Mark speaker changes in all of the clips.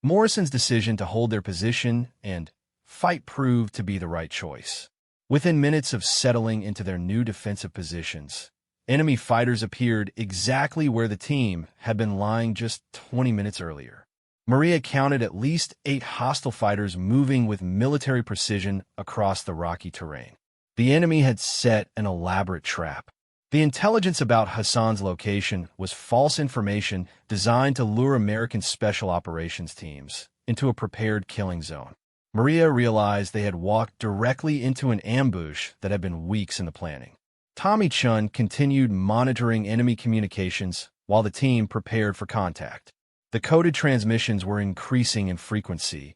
Speaker 1: Morrison's decision to hold their position and fight proved to be the right choice. Within minutes of settling into their new defensive positions, enemy fighters appeared exactly where the team had been lying just 20 minutes earlier. Maria counted at least 8 hostile fighters moving with military precision across the rocky terrain. The enemy had set an elaborate trap. The intelligence about Hassan's location was false information designed to lure American special operations teams into a prepared killing zone. Maria realized they had walked directly into an ambush that had been weeks in the planning. Tommy Chun continued monitoring enemy communications while the team prepared for contact. The coded transmissions were increasing in frequency,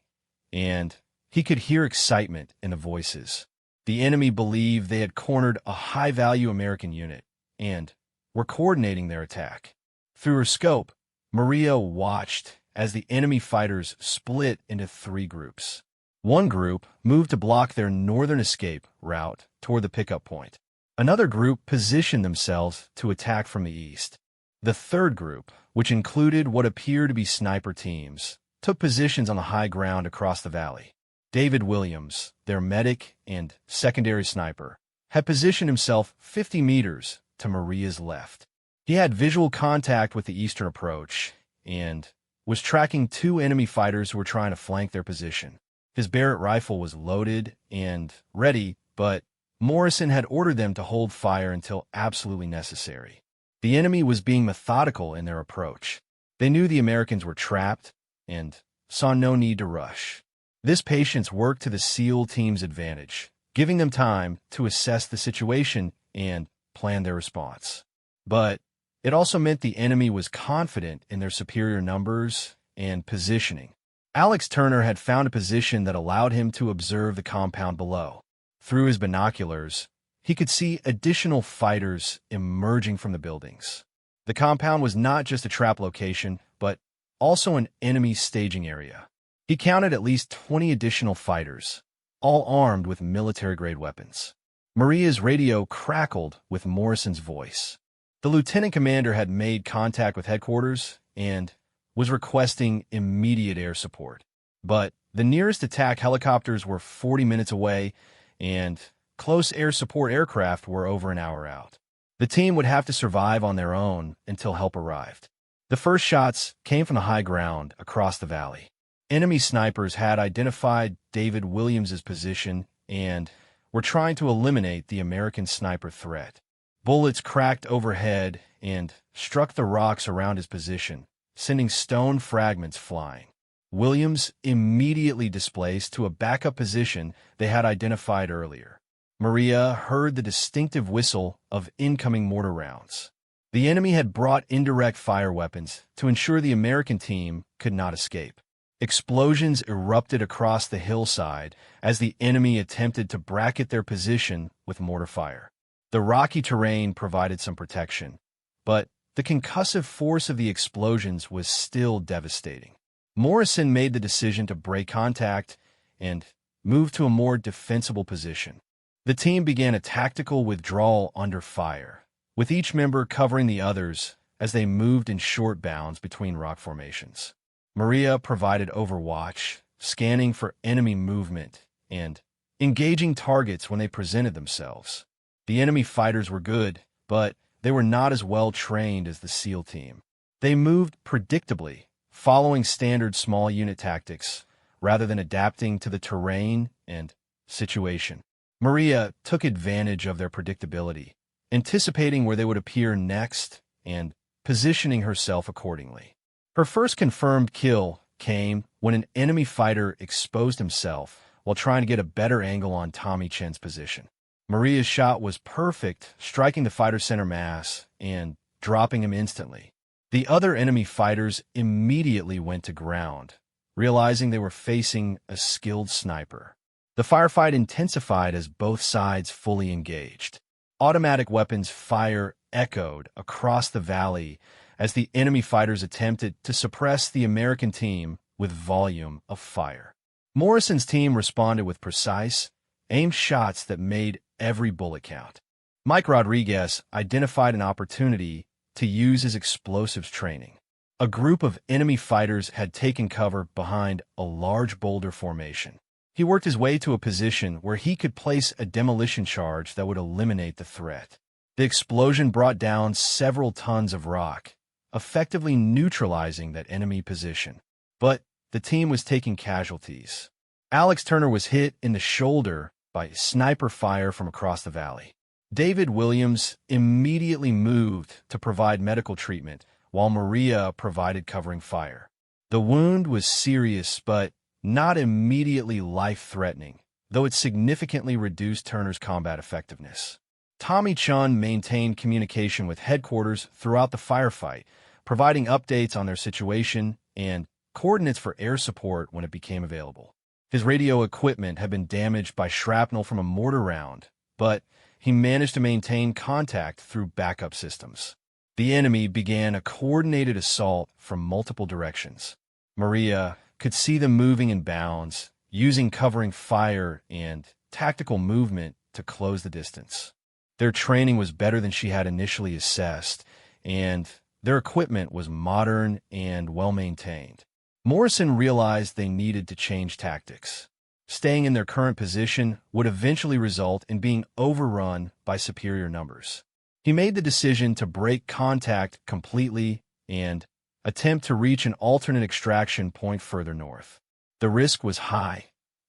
Speaker 1: and he could hear excitement in the voices. The enemy believed they had cornered a high-value American unit and were coordinating their attack. Through her scope, Maria watched as the enemy fighters split into 3 groups. One group moved to block their northern escape route toward the pickup point. Another group positioned themselves to attack from the east. The third group, which included what appeared to be sniper teams, took positions on the high ground across the valley. David Williams, their medic and secondary sniper, had positioned himself 50 meters to Maria's left. He had visual contact with the eastern approach and was tracking 2 enemy fighters who were trying to flank their position. His Barrett rifle was loaded and ready, but Morrison had ordered them to hold fire until absolutely necessary. The enemy was being methodical in their approach. They knew the Americans were trapped and saw no need to rush. This patience worked to the SEAL team's advantage, giving them time to assess the situation and plan their response. But it also meant the enemy was confident in their superior numbers and positioning. Alex Turner had found a position that allowed him to observe the compound below. Through his binoculars, he could see additional fighters emerging from the buildings. The compound was not just a trap location, but also an enemy staging area. He counted at least 20 additional fighters, all armed with military-grade weapons. Maria's radio crackled with Morrison's voice. The lieutenant commander had made contact with headquarters and was requesting immediate air support. But the nearest attack helicopters were 40 minutes away, and close air support aircraft were over an hour out. The team would have to survive on their own until help arrived. The first shots came from the high ground across the valley. Enemy snipers had identified David Williams's position and were trying to eliminate the American sniper threat. Bullets cracked overhead and struck the rocks around his position, sending stone fragments flying. Williams immediately displaced to a backup position they had identified earlier. Maria heard the distinctive whistle of incoming mortar rounds. The enemy had brought indirect fire weapons to ensure the American team could not escape. Explosions erupted across the hillside as the enemy attempted to bracket their position with mortar fire. The rocky terrain provided some protection, but the concussive force of the explosions was still devastating. Morrison made the decision to break contact and move to a more defensible position. The team began a tactical withdrawal under fire, with each member covering the others as they moved in short bounds between rock formations. Maria provided overwatch, scanning for enemy movement and engaging targets when they presented themselves. The enemy fighters were good, but they were not as well trained as the SEAL team. They moved predictably, following standard small unit tactics rather than adapting to the terrain and situation. Maria took advantage of their predictability, anticipating where they would appear next and positioning herself accordingly. Her first confirmed kill came when an enemy fighter exposed himself while trying to get a better angle on Tommy Chen's position. Maria's shot was perfect, striking the fighter's center mass and dropping him instantly. The other enemy fighters immediately went to ground, realizing they were facing a skilled sniper. The firefight intensified as both sides fully engaged. Automatic weapons fire echoed across the valley as the enemy fighters attempted to suppress the American team with volume of fire. Morrison's team responded with precise, aimed shots that made every bullet count. Mike Rodriguez identified an opportunity to use his explosives training. A group of enemy fighters had taken cover behind a large boulder formation. He worked his way to a position where he could place a demolition charge that would eliminate the threat. The explosion brought down several tons of rock, effectively neutralizing that enemy position. But the team was taking casualties. Alex Turner was hit in the shoulder by sniper fire from across the valley. David Williams immediately moved to provide medical treatment, while Maria provided covering fire. The wound was serious, but not immediately life-threatening, though it significantly reduced Turner's combat effectiveness. Tommy Chun maintained communication with headquarters throughout the firefight, providing updates on their situation and coordinates for air support when it became available. His radio equipment had been damaged by shrapnel from a mortar round, but he managed to maintain contact through backup systems. The enemy began a coordinated assault from multiple directions. Maria could see them moving in bounds, using covering fire and tactical movement to close the distance. Their training was better than she had initially assessed, and their equipment was modern and well-maintained. Morrison realized they needed to change tactics. Staying in their current position would eventually result in being overrun by superior numbers. He made the decision to break contact completely and attempt to reach an alternate extraction point further north. The risk was high,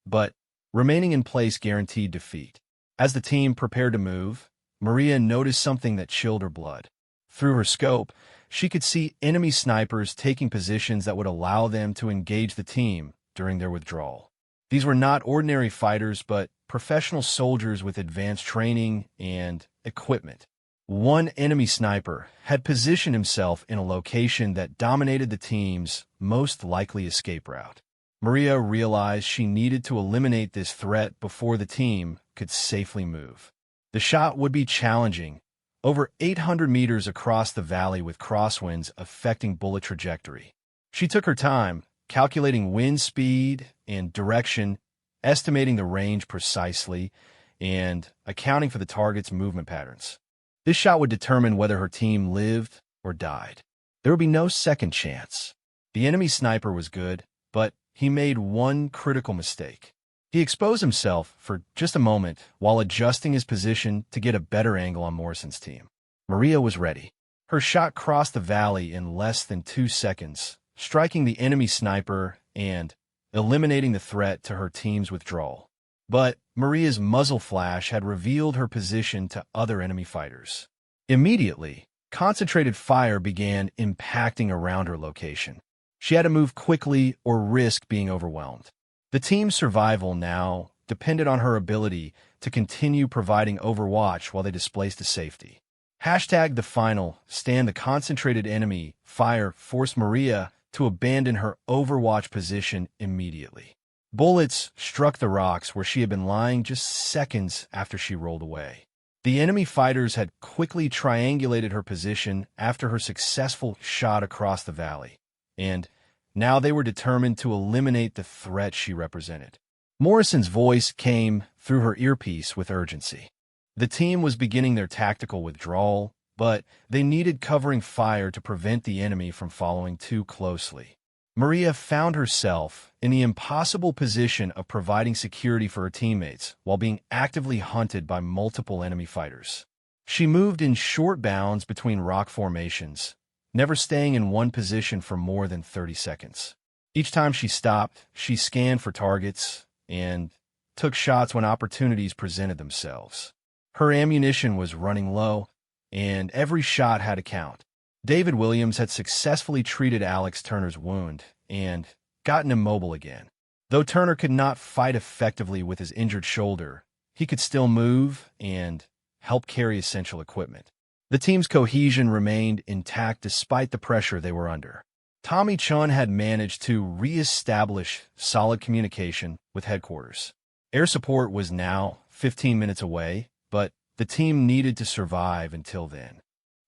Speaker 1: but remaining in place guaranteed defeat. As the team prepared to move, Maria noticed something that chilled her blood. Through her scope, she could see enemy snipers taking positions that would allow them to engage the team during their withdrawal. These were not ordinary fighters, but professional soldiers with advanced training and equipment. One enemy sniper had positioned himself in a location that dominated the team's most likely escape route. Maria realized she needed to eliminate this threat before the team could safely move. The shot would be challenging, over 800 meters across the valley with crosswinds affecting bullet trajectory. She took her time, calculating wind speed and direction, estimating the range precisely, and accounting for the target's movement patterns. This shot would determine whether her team lived or died. There would be no second chance. The enemy sniper was good, but he made one critical mistake. He exposed himself for just a moment while adjusting his position to get a better angle on Morrison's team. Maria was ready. Her shot crossed the valley in less than 2 seconds, striking the enemy sniper and eliminating the threat to her team's withdrawal. But Maria's muzzle flash had revealed her position to other enemy fighters. Immediately, concentrated fire began impacting around her location. She had to move quickly or risk being overwhelmed. The team's survival now depended on her ability to continue providing overwatch while they displaced to safety. The final stand the concentrated enemy fire forced Maria to abandon her overwatch position immediately. Bullets struck the rocks where she had been lying just seconds after she rolled away. The enemy fighters had quickly triangulated her position after her successful shot across the valley, and now they were determined to eliminate the threat she represented. Morrison's voice came through her earpiece with urgency. The team was beginning their tactical withdrawal, but they needed covering fire to prevent the enemy from following too closely. Maria found herself in the impossible position of providing security for her teammates while being actively hunted by multiple enemy fighters. She moved in short bounds between rock formations, never staying in one position for more than 30 seconds. Each time she stopped, she scanned for targets and took shots when opportunities presented themselves. Her ammunition was running low, and every shot had to count. David Williams had successfully treated Alex Turner's wound and gotten him mobile again. Though Turner could not fight effectively with his injured shoulder, he could still move and help carry essential equipment. The team's cohesion remained intact despite the pressure they were under. Tommy Chun had managed to re-establish solid communication with headquarters. Air support was now 15 minutes away, but the team needed to survive until then.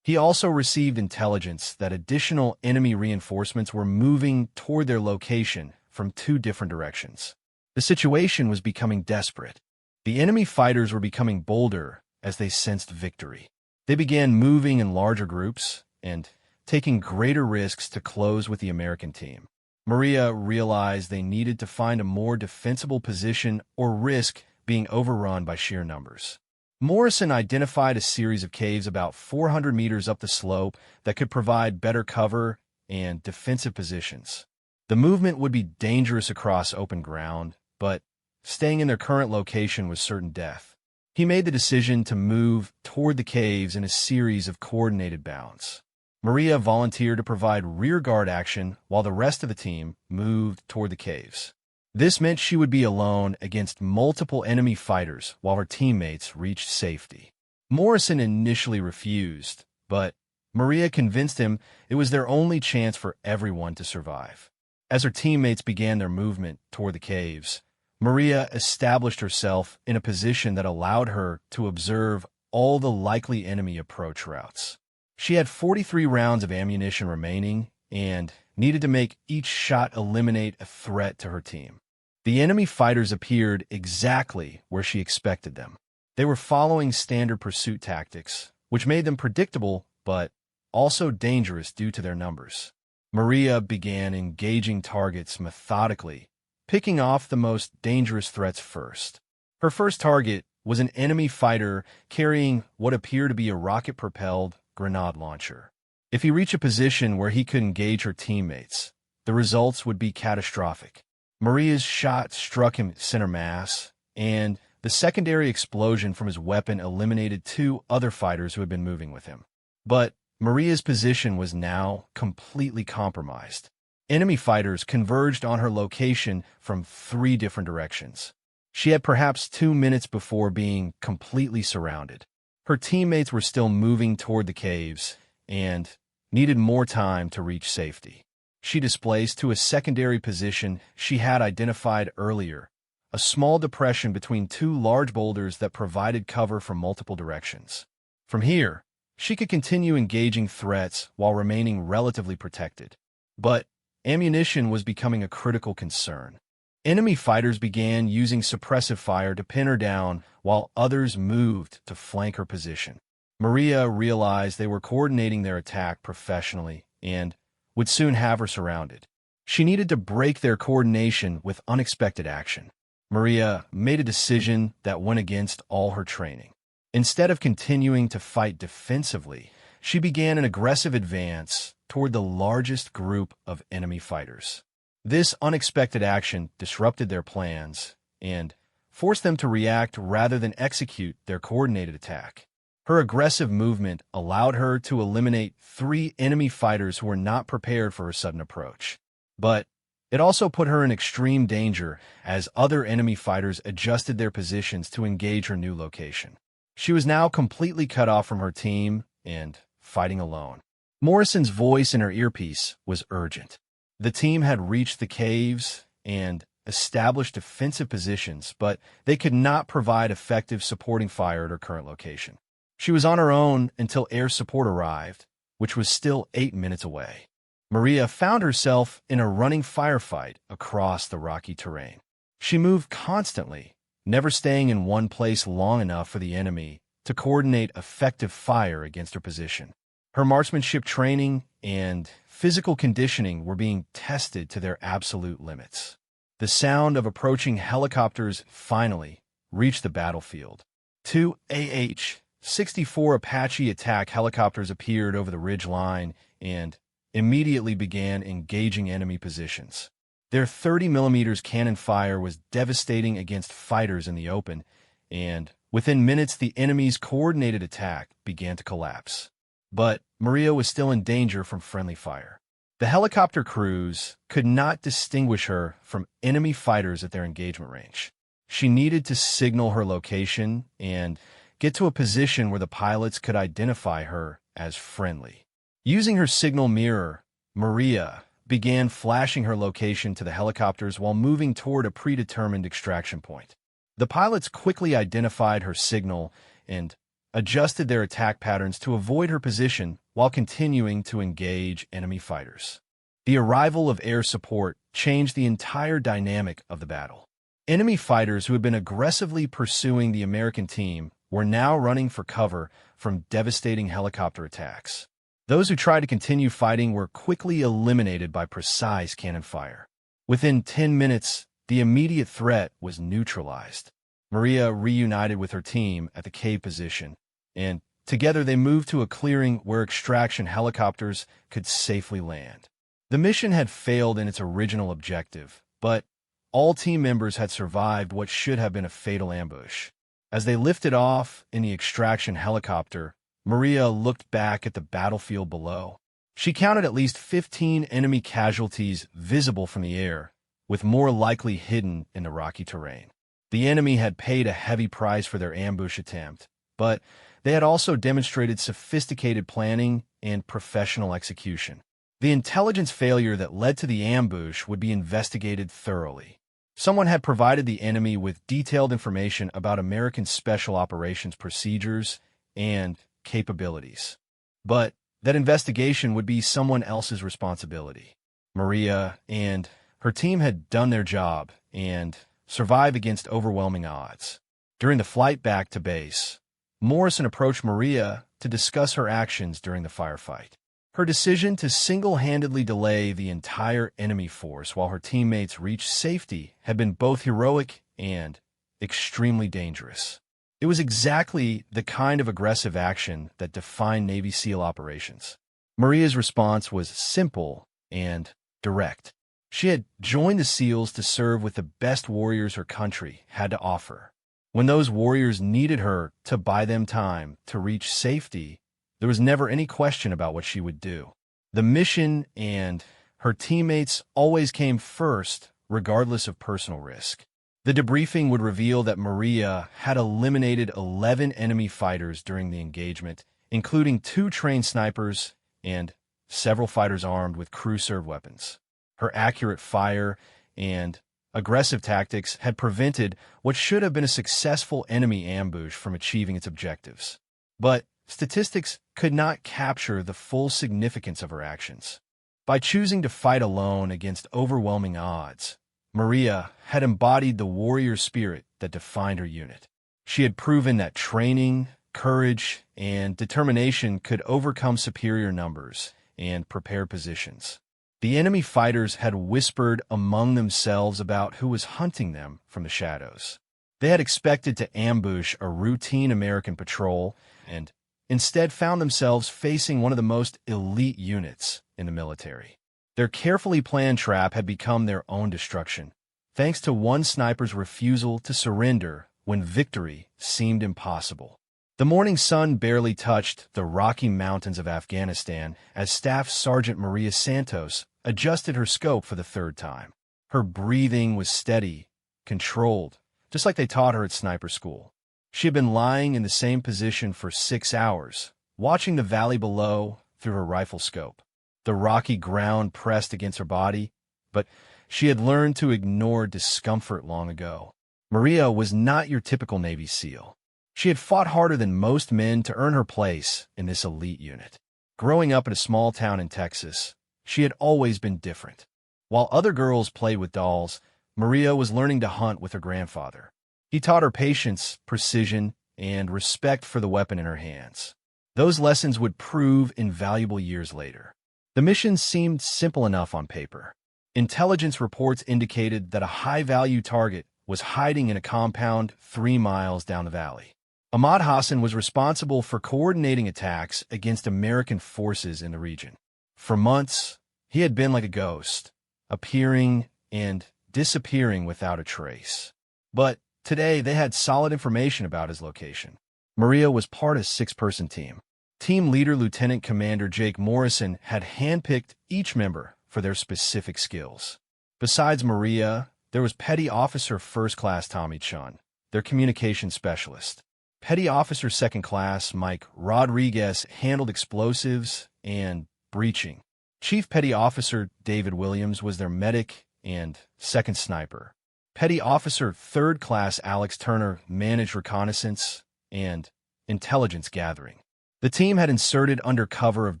Speaker 1: He also received intelligence that additional enemy reinforcements were moving toward their location from 2 different directions. The situation was becoming desperate. The enemy fighters were becoming bolder as they sensed victory. They began moving in larger groups and taking greater risks to close with the American team. Maria realized they needed to find a more defensible position or risk being overrun by sheer numbers. Morrison identified a series of caves about 400 meters up the slope that could provide better cover and defensive positions. The movement would be dangerous across open ground, but staying in their current location was certain death. He made the decision to move toward the caves in a series of coordinated bounds. Maria volunteered to provide rearguard action while the rest of the team moved toward the caves. This meant she would be alone against multiple enemy fighters while her teammates reached safety. Morrison initially refused, but Maria convinced him it was their only chance for everyone to survive. As her teammates began their movement toward the caves, Maria established herself in a position that allowed her to observe all the likely enemy approach routes. She had 43 rounds of ammunition remaining and needed to make each shot eliminate a threat to her team. The enemy fighters appeared exactly where she expected them. They were following standard pursuit tactics, which made them predictable but also dangerous due to their numbers. Maria began engaging targets methodically, picking off the most dangerous threats first. Her first target was an enemy fighter carrying what appeared to be a rocket-propelled grenade launcher. If he reached a position where he could engage her teammates, the results would be catastrophic. Maria's shot struck him center mass, and the secondary explosion from his weapon eliminated two other fighters who had been moving with him. But Maria's position was now completely compromised. Enemy fighters converged on her location from 3 different directions. She had perhaps 2 minutes before being completely surrounded. Her teammates were still moving toward the caves and needed more time to reach safety. She displaced to a secondary position she had identified earlier, a small depression between 2 large boulders that provided cover from multiple directions. From here, she could continue engaging threats while remaining relatively protected. But ammunition was becoming a critical concern. Enemy fighters began using suppressive fire to pin her down while others moved to flank her position. Maria realized they were coordinating their attack professionally and would soon have her surrounded. She needed to break their coordination with unexpected action. Maria made a decision that went against all her training. Instead of continuing to fight defensively, she began an aggressive advance toward the largest group of enemy fighters. This unexpected action disrupted their plans and forced them to react rather than execute their coordinated attack. Her aggressive movement allowed her to eliminate 3 enemy fighters who were not prepared for her sudden approach. But it also put her in extreme danger as other enemy fighters adjusted their positions to engage her new location. She was now completely cut off from her team and fighting alone. Morrison's voice in her earpiece was urgent. The team had reached the caves and established defensive positions, but they could not provide effective supporting fire at her current location. She was on her own until air support arrived, which was still 8 minutes away. Maria found herself in a running firefight across the rocky terrain. She moved constantly, never staying in one place long enough for the enemy to coordinate effective fire against her position. Her marksmanship training and physical conditioning were being tested to their absolute limits. The sound of approaching helicopters finally reached the battlefield. 2 AH-64 Apache attack helicopters appeared over the ridge line and immediately began engaging enemy positions. Their 30mm cannon fire was devastating against fighters in the open, and within minutes the enemy's coordinated attack began to collapse. But Maria was still in danger from friendly fire. The helicopter crews could not distinguish her from enemy fighters at their engagement range. She needed to signal her location and get to a position where the pilots could identify her as friendly. Using her signal mirror, Maria began flashing her location to the helicopters while moving toward a predetermined extraction point. The pilots quickly identified her signal and adjusted their attack patterns to avoid her position while continuing to engage enemy fighters. The arrival of air support changed the entire dynamic of the battle. Enemy fighters who had been aggressively pursuing the American team were now running for cover from devastating helicopter attacks. Those who tried to continue fighting were quickly eliminated by precise cannon fire. Within 10 minutes, the immediate threat was neutralized. Maria reunited with her team at the cave position, and together they moved to a clearing where extraction helicopters could safely land. The mission had failed in its original objective, but all team members had survived what should have been a fatal ambush. As they lifted off in the extraction helicopter, Maria looked back at the battlefield below. She counted at least 15 enemy casualties visible from the air, with more likely hidden in the rocky terrain. The enemy had paid a heavy price for their ambush attempt, but they had also demonstrated sophisticated planning and professional execution. The intelligence failure that led to the ambush would be investigated thoroughly. Someone had provided the enemy with detailed information about American Special Operations procedures and capabilities. But that investigation would be someone else's responsibility. Maria and her team had done their job and survived against overwhelming odds. During the flight back to base, Morrison approached Maria to discuss her actions during the firefight. Her decision to single-handedly delay the entire enemy force while her teammates reached safety had been both heroic and extremely dangerous. It was exactly the kind of aggressive action that defined Navy SEAL operations. Maria's response was simple and direct. She had joined the SEALs to serve with the best warriors her country had to offer. When those warriors needed her to buy them time to reach safety, there was never any question about what she would do. The mission and her teammates always came first, regardless of personal risk. The debriefing would reveal that Maria had eliminated 11 enemy fighters during the engagement, including 2 trained snipers and several fighters armed with crew-served weapons. Her accurate fire and aggressive tactics had prevented what should have been a successful enemy ambush from achieving its objectives. But statistics could not capture the full significance of her actions. By choosing to fight alone against overwhelming odds, Maria had embodied the warrior spirit that defined her unit. She had proven that training, courage, and determination could overcome superior numbers and prepared positions. The enemy fighters had whispered among themselves about who was hunting them from the shadows. They had expected to ambush a routine American patrol and instead found themselves facing one of the most elite units in the military. Their carefully planned trap had become their own destruction, thanks to one sniper's refusal to surrender when victory seemed impossible. The morning sun barely touched the Rocky Mountains of Afghanistan as Staff Sergeant Maria Santos adjusted her scope for the 3rd time. Her breathing was steady, controlled, just like they taught her at sniper school. She had been lying in the same position for 6 hours, watching the valley below through her rifle scope. The rocky ground pressed against her body, but she had learned to ignore discomfort long ago. Maria was not your typical Navy SEAL. She had fought harder than most men to earn her place in this elite unit. Growing up in a small town in Texas, she had always been different. While other girls played with dolls, Maria was learning to hunt with her grandfather. He taught her patience, precision, and respect for the weapon in her hands. Those lessons would prove invaluable years later. The mission seemed simple enough on paper. Intelligence reports indicated that a high-value target was hiding in a compound 3 miles down the valley. Ahmad Hassan was responsible for coordinating attacks against American forces in the region. For months, he had been like a ghost, appearing and disappearing without a trace. But today, they had solid information about his location. Maria was part of a 6-person team. Team leader Lieutenant Commander Jake Morrison had handpicked each member for their specific skills. Besides Maria, there was Petty Officer First Class Tommy Chun, their communication specialist. Petty Officer Second Class Mike Rodriguez handled explosives and breaching. Chief Petty Officer David Williams was their medic and second sniper. Petty Officer Third Class Alex Turner managed reconnaissance and intelligence gathering. The team had inserted under cover of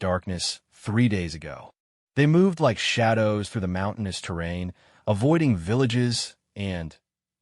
Speaker 1: darkness 3 days ago. They moved like shadows through the mountainous terrain, avoiding villages and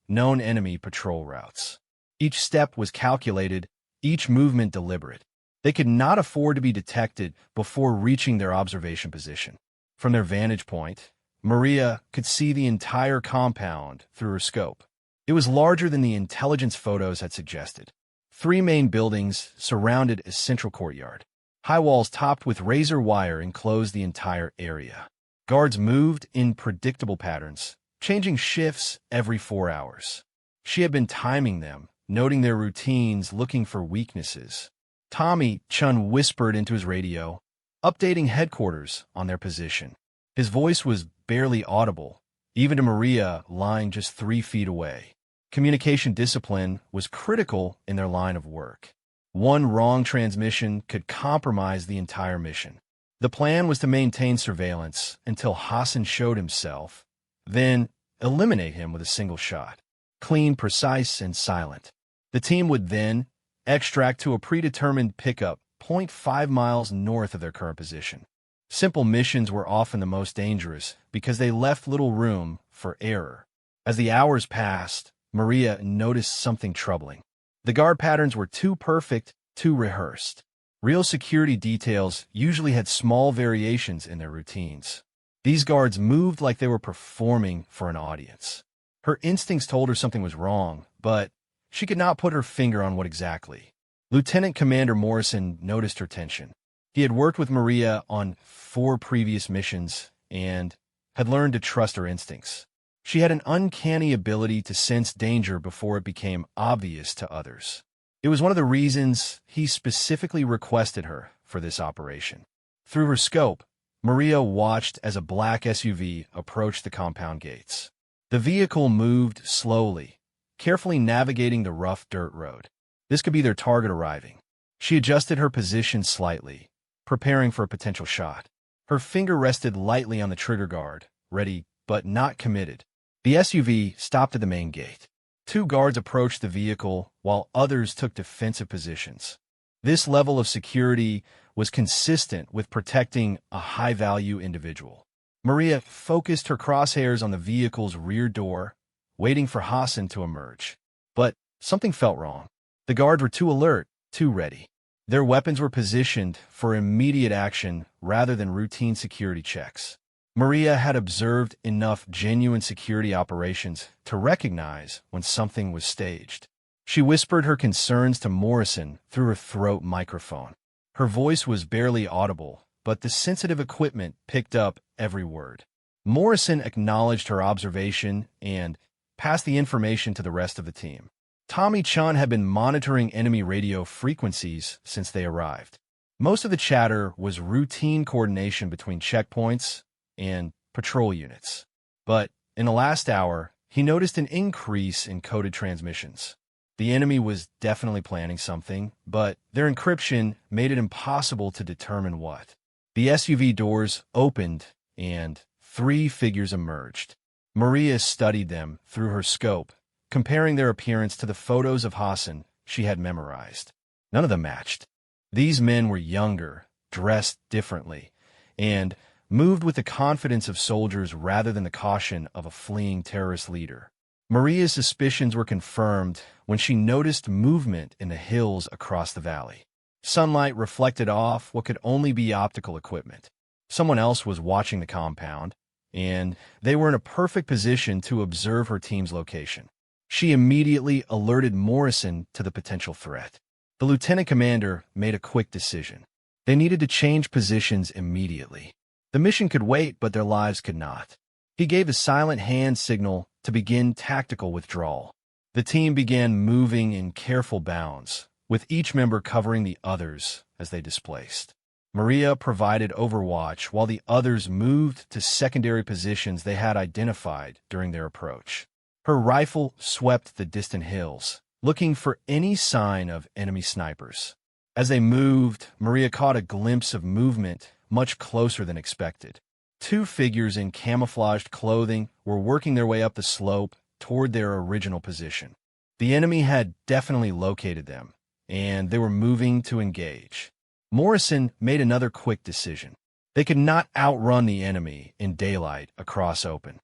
Speaker 1: known enemy patrol routes. Each step was calculated, each movement deliberate. They could not afford to be detected before reaching their observation position. From their vantage point, Maria could see the entire compound through her scope. It was larger than the intelligence photos had suggested. 3 main buildings surrounded a central courtyard. High walls topped with razor wire enclosed the entire area. Guards moved in predictable patterns, changing shifts every 4 hours. She had been timing them, noting their routines, looking for weaknesses. Tommy Chun whispered into his radio, updating headquarters on their position. His voice was barely audible, even to Maria lying just 3 feet away. Communication discipline was critical in their line of work. One wrong transmission could compromise the entire mission. The plan was to maintain surveillance until Hassan showed himself, then eliminate him with a single shot. Clean, precise, and silent. The team would then extract to a predetermined pickup 0.5 miles north of their current position. Simple missions were often the most dangerous because they left little room for error. As the hours passed, Maria noticed something troubling. The guard patterns were too perfect, too rehearsed. Real security details usually had small variations in their routines. These guards moved like they were performing for an audience. Her instincts told her something was wrong, but she could not put her finger on what exactly. Lieutenant Commander Morrison noticed her tension. He had worked with Maria on 4 previous missions and had learned to trust her instincts. She had an uncanny ability to sense danger before it became obvious to others. It was one of the reasons he specifically requested her for this operation. Through her scope, Maria watched as a black SUV approached the compound gates. The vehicle moved slowly, carefully navigating the rough dirt road. This could be their target arriving. She adjusted her position slightly, preparing for a potential shot. Her finger rested lightly on the trigger guard, ready but not committed. The SUV stopped at the main gate. 2 guards approached the vehicle while others took defensive positions. This level of security was consistent with protecting a high-value individual. Maria focused her crosshairs on the vehicle's rear door, waiting for Hassan to emerge. But something felt wrong. The guards were too alert, too ready. Their weapons were positioned for immediate action rather than routine security checks. Maria had observed enough genuine security operations to recognize when something was staged. She whispered her concerns to Morrison through her throat microphone. Her voice was barely audible, but the sensitive equipment picked up every word. Morrison acknowledged her observation and passed the information to the rest of the team. Tommy Chun had been monitoring enemy radio frequencies since they arrived. Most of the chatter was routine coordination between checkpoints and patrol units. But in the last hour, he noticed an increase in coded transmissions. The enemy was definitely planning something, but their encryption made it impossible to determine what. The SUV doors opened and 3 figures emerged. Maria studied them through her scope, comparing their appearance to the photos of Hassan she had memorized. None of them matched. These men were younger, dressed differently, and moved with the confidence of soldiers rather than the caution of a fleeing terrorist leader. Maria's suspicions were confirmed when she noticed movement in the hills across the valley. Sunlight reflected off what could only be optical equipment. Someone else was watching the compound, and they were in a perfect position to observe her team's location. She immediately alerted Morrison to the potential threat. The lieutenant commander made a quick decision. They needed to change positions immediately. The mission could wait, but their lives could not. He gave a silent hand signal to begin tactical withdrawal. The team began moving in careful bounds, with each member covering the others as they displaced. Maria provided overwatch while the others moved to secondary positions they had identified during their approach. Her rifle swept the distant hills, looking for any sign of enemy snipers. As they moved, Maria caught a glimpse of movement much closer than expected. 2 figures in camouflaged clothing were working their way up the slope toward their original position. The enemy had definitely located them, and they were moving to engage. Morrison made another quick decision. They could not outrun the enemy in daylight across open.